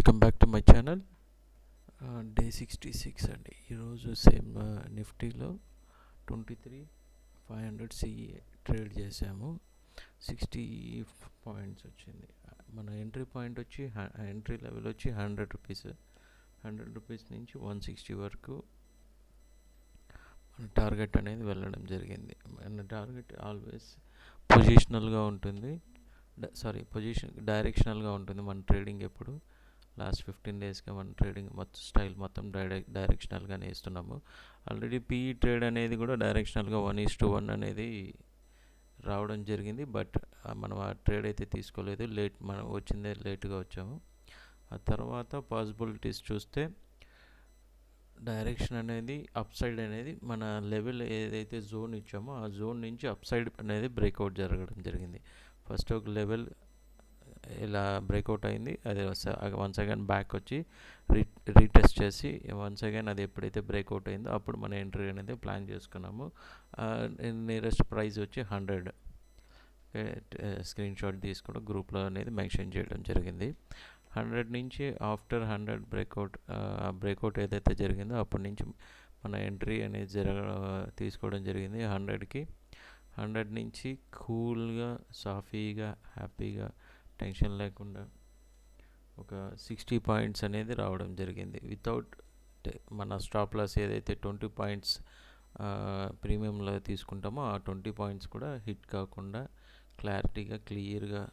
Welcome back to my channel. Day 66 అండి. ఈరోజు same నిఫ్టీలో 23,500 సిఈ ట్రేడ్ చేసాము. 60 పాయింట్స్ వచ్చింది. మన ఎంట్రీ పాయింట్ వచ్చి ఎంట్రీ లెవెల్ వచ్చి 100 రూపీస్. 100 రూపీస్ నుంచి 160 వరకు మన టార్గెట్ అనేది వెళ్ళడం జరిగింది. మన టార్గెట్ ఆల్వేస్ పొజిషనల్గా ఉంటుంది. డైరెక్షనల్గా ఉంటుంది మన ట్రేడింగ్. ఎప్పుడు లాస్ట్ 15 డేస్గా మన ట్రేడింగ్ స్టైల్ మొత్తం డైరెక్షనల్గానే ఇస్తున్నాము. ఆల్రెడీ పీఈ ట్రేడ్ అనేది కూడా డైరెక్షనల్గా 1:1 అనేది రావడం జరిగింది. బట్ మనం ఆ ట్రేడ్ అయితే తీసుకోలేదు. మనం వచ్చిందే లేట్గా వచ్చాము. ఆ తర్వాత పాసిబిలిటీస్ చూస్తే డైరెక్షన్ అనేది అప్ సైడ్ అనేది మన లెవెల్ ఏదైతే జోన్ ఇచ్చామో ఆ జోన్ నుంచి అప్ సైడ్ అనేది బ్రేక్అవుట్ జరగడం జరిగింది. ఫస్ట్ ఒక లెవెల్ ఇలా బ్రేక్అవుట్ అయింది. అది వన్స్ అగైన్ బ్యాక్ వచ్చి రీటెస్ట్ చేసి వన్స్ అగైన్ అది ఎప్పుడైతే బ్రేక్అవుట్ అయిందో అప్పుడు మన ఎంట్రీ అనేది ప్లాన్ చేసుకున్నాము. నియరెస్ట్ ప్రైస్ వచ్చి 100. స్క్రీన్ షాట్ తీసుకుంటూ గ్రూప్లో అనేది మెన్షన్ చేయడం జరిగింది. 100 నుంచి ఆఫ్టర్ 100 బ్రేక్అవుట్ ఏదైతే జరిగిందో అప్పటి నుంచి మన ఎంట్రీ అనేది తీసుకోవడం జరిగింది. 100కి 100 నుంచి కూల్గా సాఫీగా హ్యాపీగా టెన్షన్ లేకుండా ఒక 60 పాయింట్స్ అనేది రావడం జరిగింది. వితౌట్ మన స్టాప్ లాస్ ఏదైతే 20 పాయింట్స్ ప్రీమియంలో తీసుకుంటామో ఆ 20 పాయింట్స్ కూడా హిట్ కాకుండా క్లారిటీగా క్లియర్గా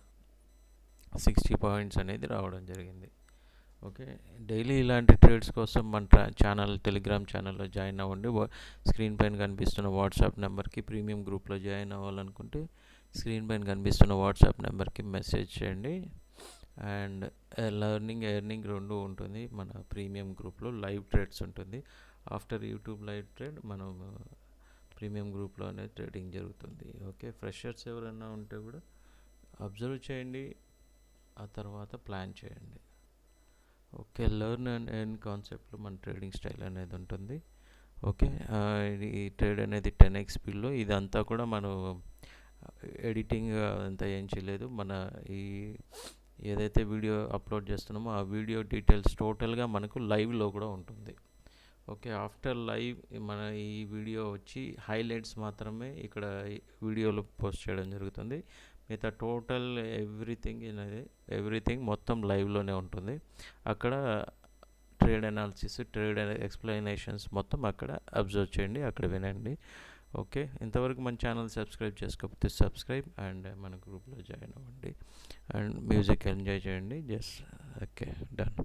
60 పాయింట్స్ అనేది రావడం జరిగింది. ఓకే, డైలీ ఇలాంటి ట్రేడ్స్ కోసం మన టెలిగ్రామ్ ఛానల్లో జాయిన్ అవ్వండి. స్క్రీన్ పైన కనిపిస్తున్న వాట్సాప్ నెంబర్కి ప్రీమియం గ్రూప్లో జాయిన్ అవ్వాలనుకుంటే స్క్రీన్ పైన కనిపిస్తున్న వాట్సాప్ నెంబర్కి మెసేజ్ చేయండి. అండ్ ఎర్నింగ్ రెండు ఉంటుంది. మన ప్రీమియం గ్రూప్లో లైవ్ ట్రేడ్స్ ఉంటుంది. ఆఫ్టర్ యూట్యూబ్ లైవ్ ట్రేడ్ మనం ప్రీమియం గ్రూప్లో అనేది ట్రేడింగ్ జరుగుతుంది. ఓకే, ఫ్రెషర్స్ ఎవరైనా ఉంటే కూడా అబ్జర్వ్ చేయండి, ఆ తర్వాత ప్లాన్ చేయండి. ఓకే, లెర్న్ అండ్ ఎర్న్ కాన్సెప్ట్లో మన ట్రేడింగ్ స్టైల్ అనేది ఉంటుంది. ఓకే, ఈ ట్రేడ్ అనేది 10x స్పీడ్లో. ఇదంతా కూడా మనం ఎడిటింగ్ అంతా ఏం చేయలేదు. మన ఈ ఏదైతే వీడియో అప్లోడ్ చేస్తున్నామో ఆ వీడియో డీటెయిల్స్ టోటల్గా మనకు లైవ్లో కూడా ఉంటుంది. ఓకే, ఆఫ్టర్ లైవ్ మన ఈ వీడియో వచ్చి హైలైట్స్ మాత్రమే ఇక్కడ వీడియోలో పోస్ట్ చేయడం జరుగుతుంది. మిగతా టోటల్ ఎవ్రీథింగ్ మొత్తం లైవ్లోనే ఉంటుంది. అక్కడ ట్రేడ్ అనాలిసిస్, ట్రేడ్ ఎక్స్ప్లెనేషన్స్ మొత్తం అక్కడ అబ్జర్వ్ చేయండి, అక్కడ వినండి. ఓకే, ఇంతవరకు మన ఛానల్ సబ్స్క్రైబ్ చేసుకోకపోతే సబ్స్క్రైబ్ అండ్ మన గ్రూప్లో జాయిన్ అవ్వండి అండ్ మ్యూజిక్ ఎంజాయ్ చేయండి. Okay, done.